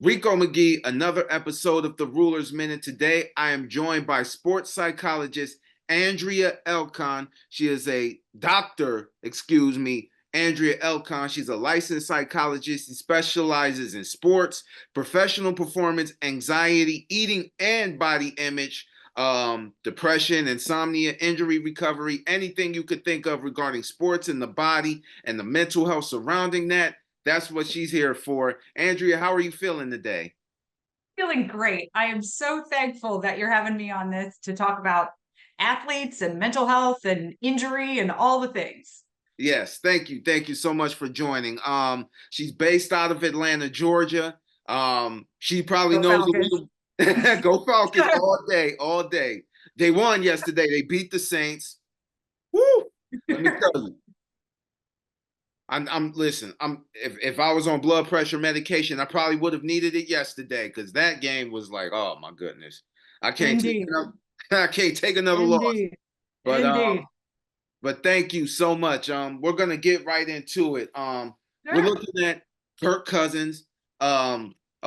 Rico McGee, another episode of the Ruler's Minute. Today, I am joined by sports psychologist Andrea Elcon. She is a doctor, Andrea Elcon. She's a licensed psychologist. She specializes in sports, professional performance, anxiety, eating, and body image, depression, insomnia, injury recovery, anything you could think of regarding sports and the body and the mental health surrounding that. That's what she's here for. Andrea, how are you feeling today? Feeling great. I am so thankful that you're having me on this to talk about athletes and mental health and injury and all the things. Yes, thank you. Thank you so much for joining. She's based out of Atlanta, Georgia. She probably Go knows a Falcons. little. Go Falcons all day, all day. They won yesterday. They beat the Saints. Woo! Let me tell you. I'm listen. If I was on blood pressure medication, I probably would have needed it yesterday because that game was like, oh my goodness, I can't take Indeed. another, I can't take another loss. Indeed. But Indeed. thank you so much. We're gonna get right into it. We're Sure. looking at Kirk Cousins, a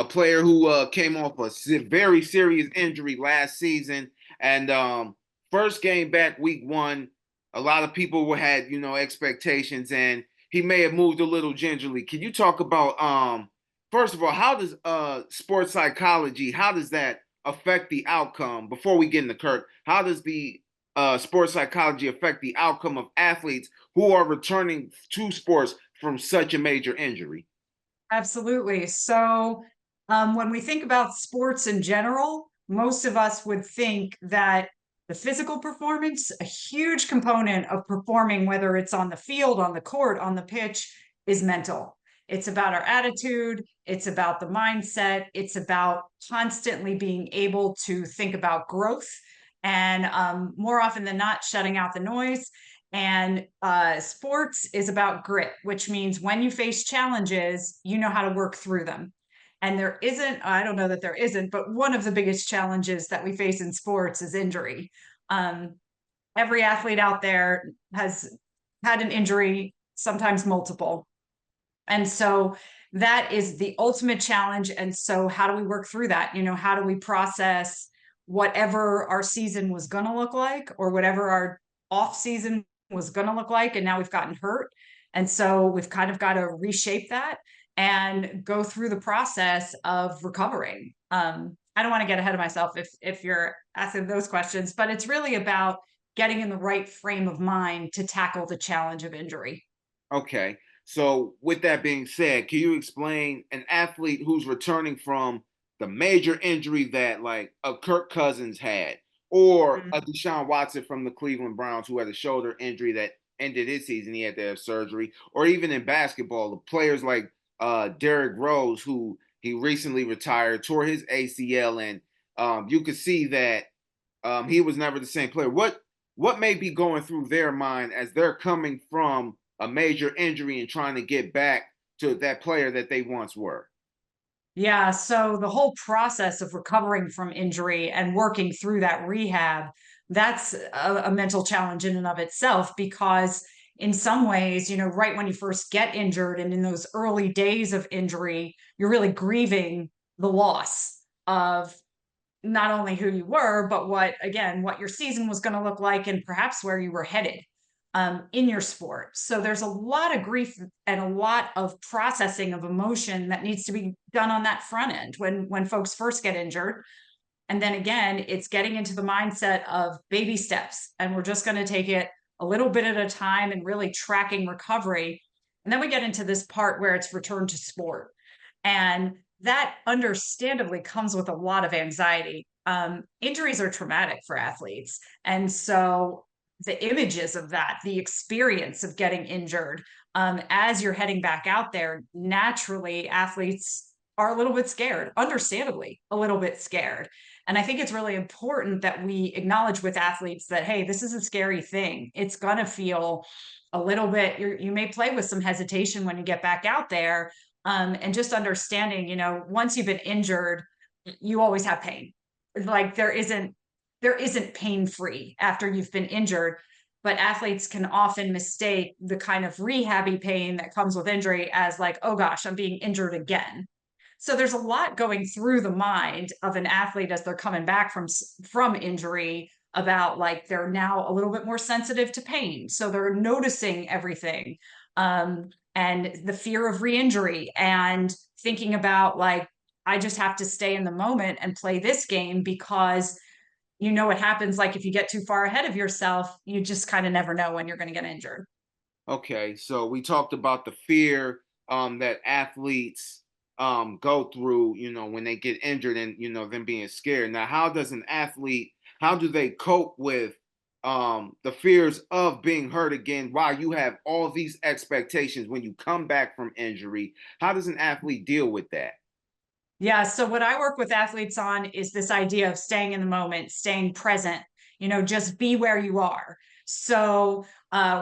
player who came off a very serious injury last season, and first game back week one, a lot of people had expectations, and he may have moved a little gingerly. Can you talk about first of all, how does sports psychology, how does that affect the outcome before we get into Kirk? How does the sports psychology affect the outcome of athletes who are returning to sports from such a major injury? Absolutely. So, when we think about sports in general, most of us would think that the physical performance, a huge component of performing, whether it's on the field, on the court, on the pitch, is mental. It's about our attitude, it's about the mindset, it's about constantly being able to think about growth and more often than not, shutting out the noise. And sports is about grit, which means when you face challenges, you know how to work through them. And there isn't, I don't know that there isn't, but one of the biggest challenges that we face in sports is injury. Um, every athlete out there has had an injury, sometimes multiple. And so that is the ultimate challenge. And so, how do we work through that? How do we process whatever our season was going to look like or whatever our off season was going to look like? And now we've gotten hurt. And so, we've kind of got to reshape that and go through the process of recovering. I don't want to get ahead of myself if you're asking those questions, but it's really about getting in the right frame of mind to tackle the challenge of injury. Okay. So, with that being said, can you explain an athlete who's returning from the major injury that, like, a Kirk Cousins had, or a Deshaun Watson from the Cleveland Browns who had a shoulder injury that ended his season? He had to have surgery, or even in basketball, the players like Derrick Rose, who he recently retired, tore his ACL, and you could see that he was never the same player. What may be going through their mind as they're coming from a major injury and trying to get back to that player that they once were? Yeah, so the whole process of recovering from injury and working through that rehab, that's a mental challenge in and of itself because in some ways, right when you first get injured and in those early days of injury, you're really grieving the loss of not only who you were, but what your season was going to look like and perhaps where you were headed in your sport. So there's a lot of grief and a lot of processing of emotion that needs to be done on that front end when folks first get injured. And then again, it's getting into the mindset of baby steps, and we're just going to take it a little bit at a time and really tracking recovery. And then we get into this part where it's return to sport. And that understandably comes with a lot of anxiety. Injuries are traumatic for athletes. And so the images of that, the experience of getting injured, as you're heading back out there, naturally athletes are a little bit scared, understandably, a little bit scared. And I think it's really important that we acknowledge with athletes that, hey, this is a scary thing. It's going to feel a little bit, you may play with some hesitation when you get back out there, and just understanding, once you've been injured, you always have pain. Like there isn't pain free after you've been injured, but athletes can often mistake the kind of rehabby pain that comes with injury as like, oh gosh, I'm being injured again. So there's a lot going through the mind of an athlete as they're coming back from injury, about like they're now a little bit more sensitive to pain. So they're noticing everything. And the fear of re-injury, and thinking about like, I just have to stay in the moment and play this game, because you know what happens, like if you get too far ahead of yourself, you just kind of never know when you're going to get injured. Okay, so we talked about the fear that athletes go through, when they get injured, and them being scared. Now, how do they cope with the fears of being hurt again while you have all these expectations when you come back from injury? How does an athlete deal with that? Yeah. So what I work with athletes on is this idea of staying in the moment, staying present, just be where you are. So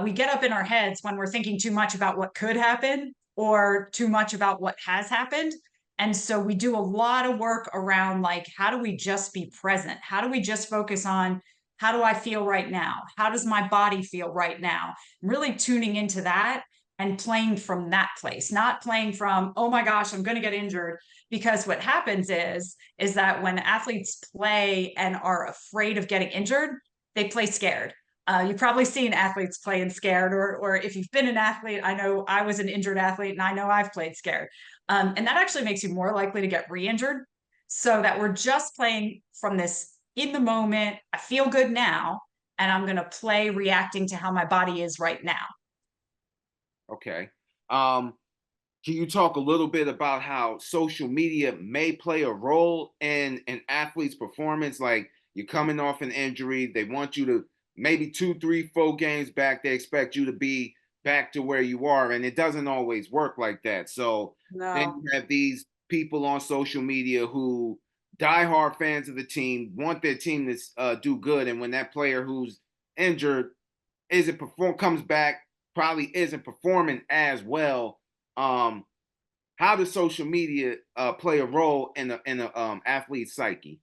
we get up in our heads when we're thinking too much about what could happen or too much about what has happened. And so we do a lot of work around like, how do we just be present? How do we just focus on, how do I feel right now? How does my body feel right now? Really tuning into that and playing from that place, not playing from, oh my gosh, I'm going to get injured. Because what happens is that when athletes play and are afraid of getting injured, they play scared. You've probably seen athletes playing scared, or if you've been an athlete, I know I was an injured athlete and I know I've played scared. And that actually makes you more likely to get re-injured. So that we're just playing from this in the moment, I feel good now, and I'm going to play reacting to how my body is right now. Okay. Um, Can you talk a little bit about how social media may play a role in an athlete's performance? Like, you're coming off an injury, they want you to, maybe 2, 3, 4 games back, they expect you to be back to where you are, and it doesn't always work like that. So then No. you have these people on social media who diehard fans of the team, want their team to do good, and when that player who's injured isn't perform comes back, probably isn't performing as well. Um, how does social media play a role in a athlete's psyche?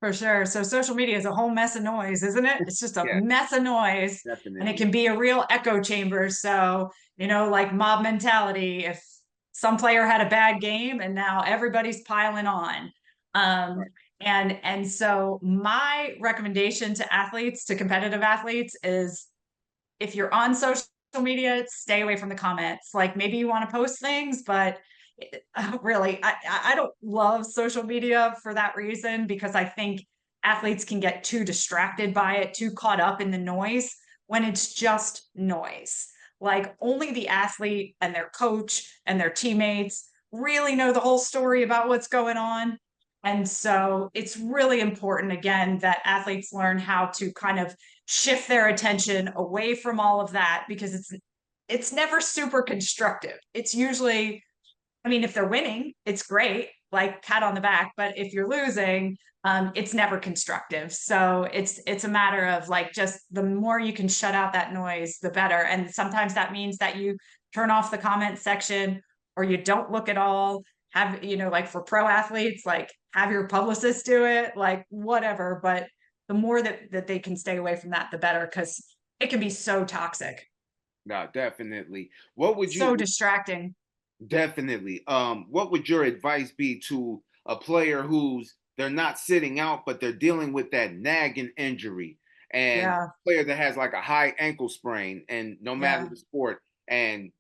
For sure. So social media is a whole mess of noise, isn't it? It's just a Yeah, mess of noise, and it definitely. can be a real echo chamber. So, like mob mentality, if some player had a bad game and now everybody's piling on. Um, Right. and so my recommendation to athletes, to competitive athletes, is if you're on social media, stay away from the comments. Like maybe you want to post things, but really, I don't love social media for that reason, because I think athletes can get too distracted by it, too caught up in the noise when it's just noise. Like only the athlete and their coach and their teammates really know the whole story about what's going on. And so it's really important, again, that athletes learn how to kind of shift their attention away from all of that, because it's never super constructive. It's usually, I mean, if they're winning, it's great, like pat on the back. But if you're losing, it's never constructive. So it's a matter of like, just the more you can shut out that noise, the better. And sometimes that means that you turn off the comment section, or you don't look at all. Have, like for pro athletes, like have your publicist do it, like whatever. But the more that they can stay away from that, the better, because it can be so toxic, No, definitely. What would so you distracting. definitely? What would your advice be to a player who's they're not sitting out, but they're dealing with that nagging injury, and Yeah, a player that has like a high ankle sprain, and no matter yeah. the sport, and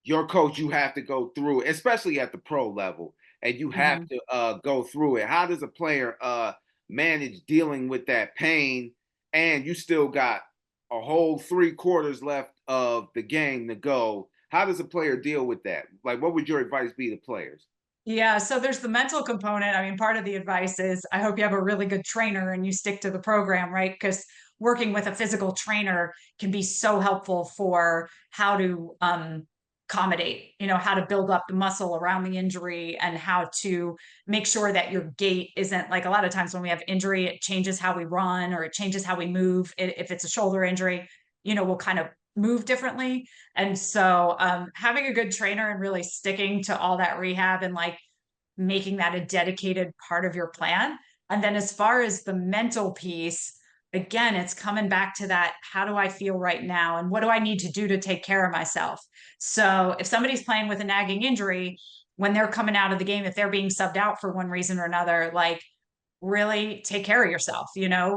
your coach, you have to go through, especially at the pro level, and you have Mhm. to go through it. How does a player manage dealing with that pain, and you still got a whole 3 quarters left of the game to go? How does a player deal with that? Like, what would your advice be to players? Yeah, so there's the mental component. I mean, part of the advice is I hope you have a really good trainer and you stick to the program, right? Because working with a physical trainer can be so helpful for how to accommodate, how to build up the muscle around the injury, and how to make sure that your gait isn't like, a lot of times when we have injury, it changes how we run or it changes how we move. If it's a shoulder injury, we'll kind of move differently. And so having a good trainer and really sticking to all that rehab, and like making that a dedicated part of your plan. And then as far as the mental piece, again, it's coming back to that, how do I feel right now? And what do I need to do to take care of myself? So if somebody's playing with a nagging injury, when they're coming out of the game, if they're being subbed out for one reason or another, like really take care of yourself,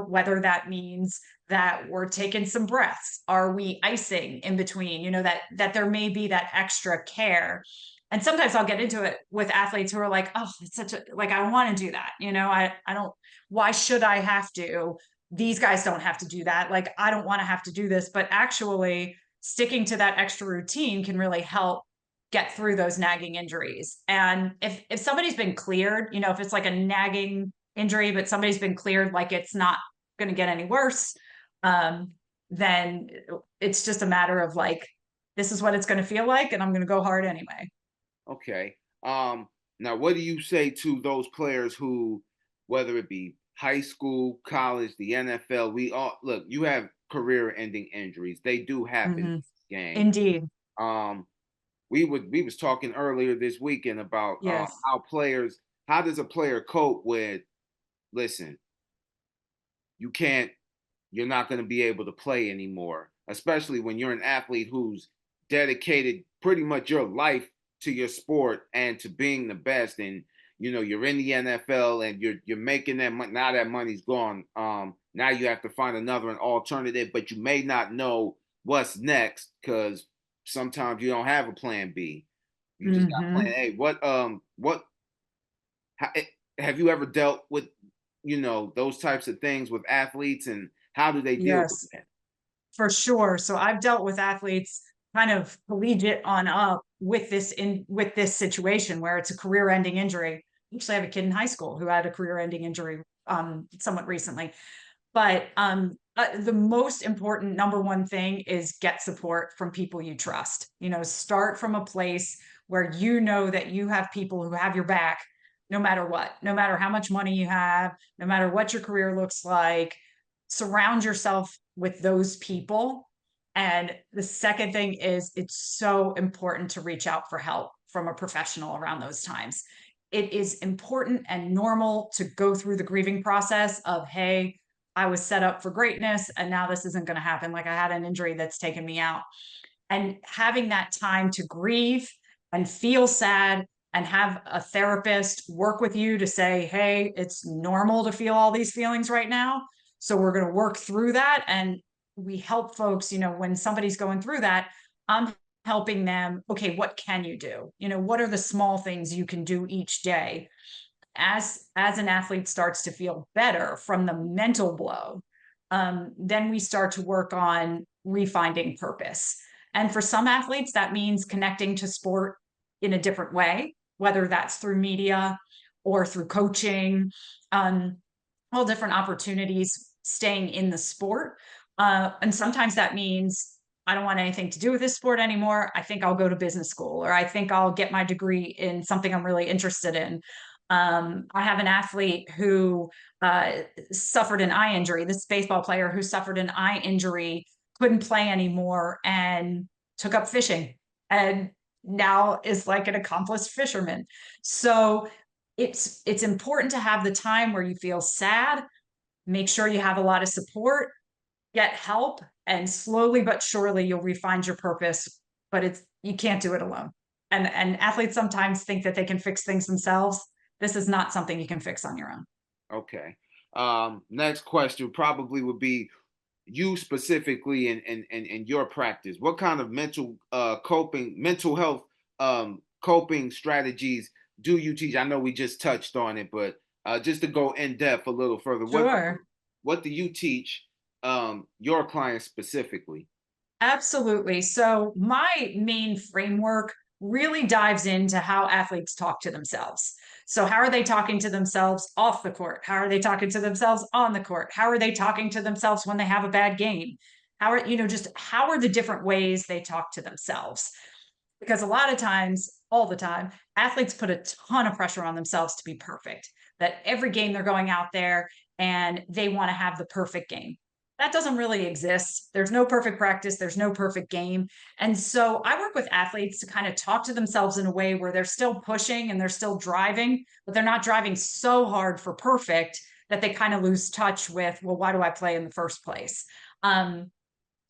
whether that means that we're taking some breaths, are we icing in between, that there may be that extra care. And sometimes I'll get into it with athletes who are like, oh, it's such a, like, I want to do that. I don't, why should I have to? These guys don't have to do that. Like, I don't want to have to do this, but actually sticking to that extra routine can really help get through those nagging injuries. And if somebody's been cleared, if it's like a nagging injury, but somebody's been cleared, like it's not going to get any worse, then it's just a matter of like, this is what it's going to feel like, and I'm going to go hard anyway. Okay. Now what do you say to those players who, whether it be high school, college, the NFL, we all look, you have career-ending injuries. They do happen in Mm-hmm. this game. Indeed. Um, we was talking earlier this weekend about Yes. how does a player cope with, listen, you can't, you're not going to be able to play anymore, especially when you're an athlete who's dedicated pretty much your life to your sport and to being the best. And you're in the NFL and you're making that money. Now that money's gone. Now you have to find an alternative, but you may not know what's next because sometimes you don't have a plan B. You just got Mm-hmm. plan A. What have you ever dealt with, those types of things with athletes, and how do they deal with Yes, that? for sure. So I've dealt with athletes kind of collegiate on up with this situation where it's a career-ending injury. Actually, I have a kid in high school who had a career-ending injury somewhat recently. But the most important number one thing is get support from people you trust. Start from a place where you know that you have people who have your back no matter what, no matter how much money you have, no matter what your career looks like. Surround yourself with those people. And the second thing is it's so important to reach out for help from a professional around those times. It is important and normal to go through the grieving process of, hey, I was set up for greatness and now this isn't going to happen. Like I had an injury that's taken me out. And having that time to grieve and feel sad and have a therapist work with you to say, hey, it's normal to feel all these feelings right now. So we're going to work through that. And we help folks, when somebody's going through that, I'm helping them. Okay, what can you do? What are the small things you can do each day as an athlete starts to feel better from the mental blow, then we start to work on refinding purpose. And for some athletes, that means connecting to sport in a different way, whether that's through media or through coaching, um, all different opportunities staying in the sport. And sometimes that means I don't want anything to do with this sport anymore. I think I'll go to business school, or I think I'll get my degree in something I'm really interested in. I have an athlete who suffered an eye injury, this baseball player who suffered an eye injury, couldn't play anymore, and took up fishing, and now is like an accomplished fisherman. So it's important to have the time where you feel sad, make sure you have a lot of support, get help, and slowly but surely you'll refine your purpose. But you can't do it alone. And athletes sometimes think that they can fix things themselves. This is not something you can fix on your own. Okay. Next question probably would be you specifically in your practice. What kind of mental health coping strategies do you teach? I know we just touched on it, but just to go in depth a little further, Sure. what do you teach your clients specifically? Absolutely. So my main framework really dives into how athletes talk to themselves. So how are they talking to themselves off the court? How are they talking to themselves on the court? How are they talking to themselves when they have a bad game? Just how are the different ways they talk to themselves? Because a lot of times, all the time, athletes put a ton of pressure on themselves to be perfect. That every game they're going out there and they want to have the perfect game. That doesn't really exist. There's no perfect practice, there's no perfect game. And so I work with athletes to kind of talk to themselves in a way where they're still pushing and they're still driving, but they're not driving so hard for perfect that they kind of lose touch with, well, why do I play in the first place?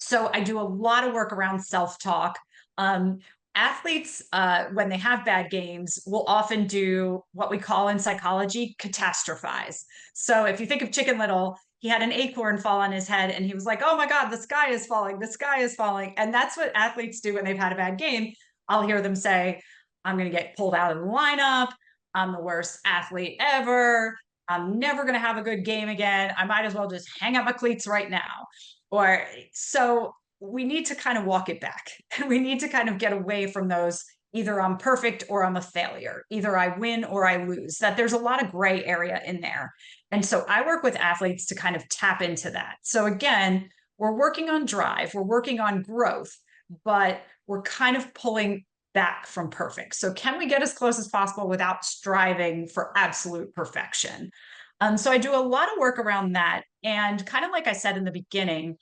So I do a lot of work around self-talk. Athletes, when they have bad games, will often do what we call in psychology catastrophize. So if you think of Chicken Little, he had an acorn fall on his head and he was like, oh my God, the sky is falling, the sky is falling. And that's what athletes do when they've had a bad game. I'll hear them say, I'm going to get pulled out of the lineup. I'm the worst athlete ever. I'm never going to have a good game again. I might as well just hang up my cleats right now. Or so we need to kind of walk it back. We need to kind of get away from those either I'm perfect or I'm a failure, either I win or I lose, that there's a lot of gray area in there. And so I work with athletes to kind of tap into that. So again, we're working on drive, we're working on growth, but we're kind of pulling back from perfect. So can we get as close as possible without striving for absolute perfection? So I do a lot of work around that. And kind of like I said in the beginning,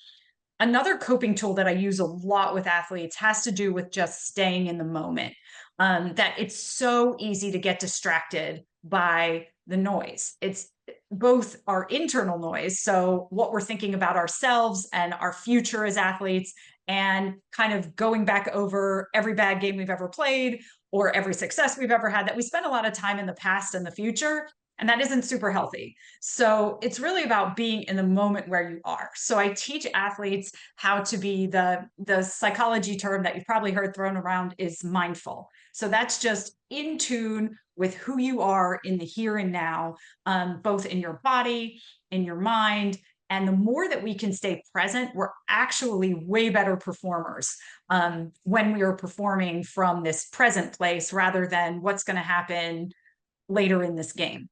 another coping tool that I use a lot with athletes has to do with just staying in the moment. That it's so easy to get distracted by the noise. It's both our internal noise, so what we're thinking about ourselves and our future as athletes, and kind of going back over every bad game we've ever played or every success we've ever had, that we spend a lot of time in the past and the future. And that isn't super healthy. So it's really about being in the moment where you are. So I teach athletes how to be the psychology term that you've probably heard thrown around is mindful. So that's just in tune with who you are in the here and now, both in your body, in your mind. And the more that we can stay present, we're actually way better performers when we are performing from this present place rather than what's going to happen later in this game.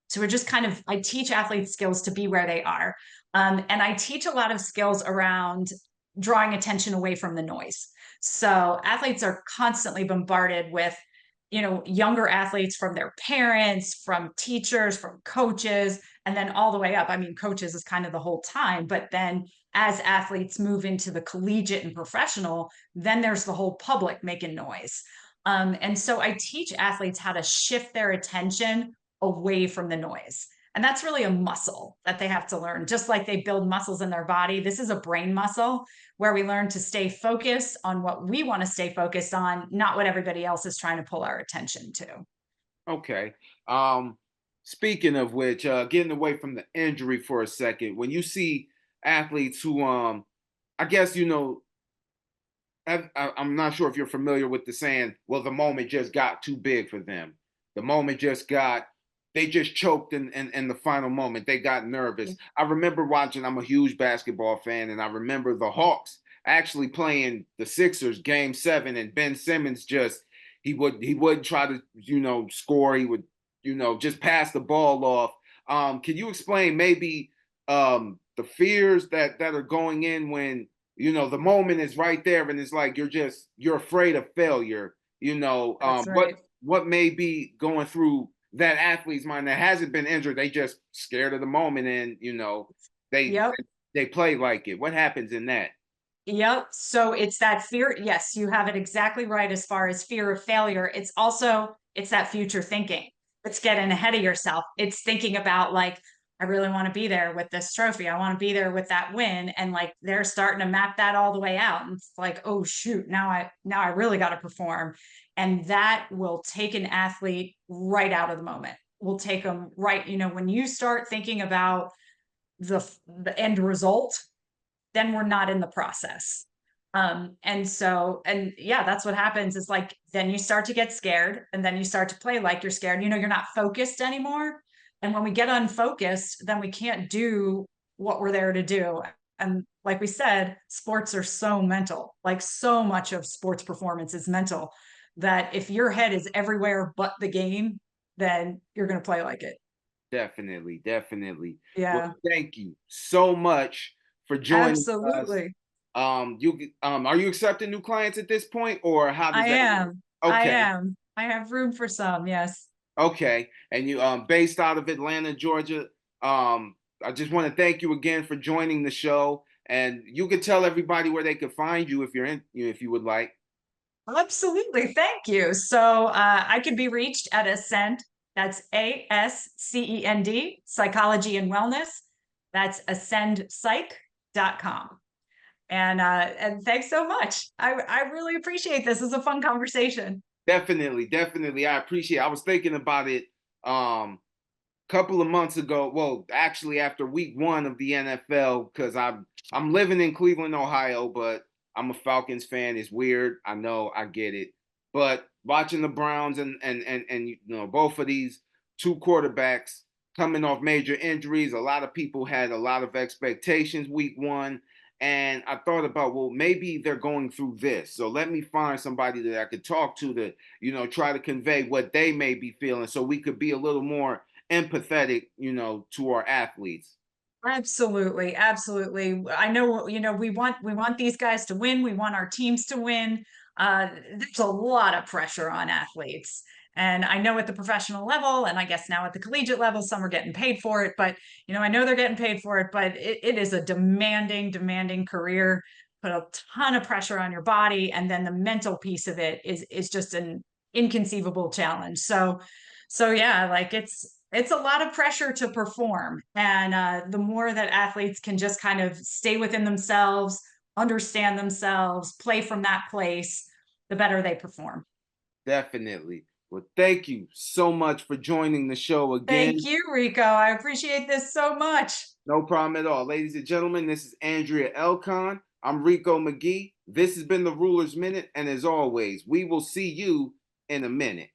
So we're just kind of, I teach athletes skills to be where they are. And I teach a lot of skills around drawing attention away from the noise. So athletes are constantly bombarded with, younger athletes from their parents, from teachers, from coaches, and then all the way up. I mean, coaches is kind of the whole time, but then as athletes move into the collegiate and professional, then there's the whole public making noise. And so I teach athletes how to shift their attention away from the noise. And that's really a muscle that they have to learn. Just like they build muscles in their body, this is a brain muscle where we learn to stay focused on what we want to stay focused on, not what everybody else is trying to pull our attention to. Okay. Um, Speaking of which, getting away from the injury for a second, when you see athletes who, I guess I'm not sure if you're familiar with the saying, well, the moment just got too big for them. The moment just got, they just choked in the final moment. They got nervous. I remember watching, I'm a huge basketball fan, and I remember the Hawks actually playing the Sixers game 7, and Ben Simmons just, he would try to, score. He would, just pass the ball off. Can you explain maybe the fears that are going in when the moment is right there and it's like you're afraid of failure, That's right. what may be going through that athlete's mind that hasn't been injured, they just scared of the moment, and they Yep. they play like it. What happens in that? Yep. So it's that fear. Yes, you have it exactly right as far as fear of failure. It's that future thinking. It's getting ahead of yourself. It's thinking about like, I really want to be there with this trophy. I want to be there with that win. And like they're starting to map that all the way out. And it's like, oh shoot, now I really got to perform. And that will take an athlete right out of the moment. Will take them right, when you start thinking about the end result, then we're not in the process. And yeah, that's what happens is like, then you start to get scared and then you start to play like you're scared, you're not focused anymore. And when we get unfocused, then we can't do what we're there to do. And like we said, sports are so mental, like so much of sports performance is mental, that if your head is everywhere but the game, then you're going to play like it. Definitely, definitely. Well, Yeah, thank you so much for joining us. absolutely. Are you accepting new clients at this point, or how does I that work? am. I Okay. am. I have room for some. Yes. Okay. And you based out of Atlanta, Georgia. I just want to thank you again for joining the show. And you can tell everybody where they can find you if you're in, if you would like. Absolutely. Thank you. So I can be reached at Ascend. That's ASCEND, Psychology and Wellness. That's ascendpsych.com. And thanks so much. I really appreciate this. This is a fun conversation. Definitely, definitely. I appreciate it. I was thinking about it couple of months ago. Well, actually after week 1 of the NFL, because I'm living in Cleveland, Ohio, but I'm a Falcons fan. It's weird. I know, I get it. But watching the Browns and both of these two quarterbacks coming off major injuries, a lot of people had a lot of expectations week 1. And I thought about, well, maybe they're going through this. So let me find somebody that I could talk to, try to convey what they may be feeling so we could be a little more empathetic, to our athletes. Absolutely, absolutely. I know, we want these guys to win. We want our teams to win. There's a lot of pressure on athletes. And I know at the professional level, and I guess now at the collegiate level, some are getting paid for it, but I know they're getting paid for it, but it is a demanding career, put a ton of pressure on your body, and then the mental piece of it is just an inconceivable challenge. So yeah, like it's a lot of pressure to perform. And the more that athletes can just kind of stay within themselves, understand themselves, play from that place, the better they perform. Definitely. Well, thank you so much for joining the show Thank again. you, Rico. I appreciate this so much. No problem at all. Ladies and gentlemen, this is Andrea Elcon. I'm Rico McGee. This has been the Ruler's Minute. And as always, we will see you in a minute.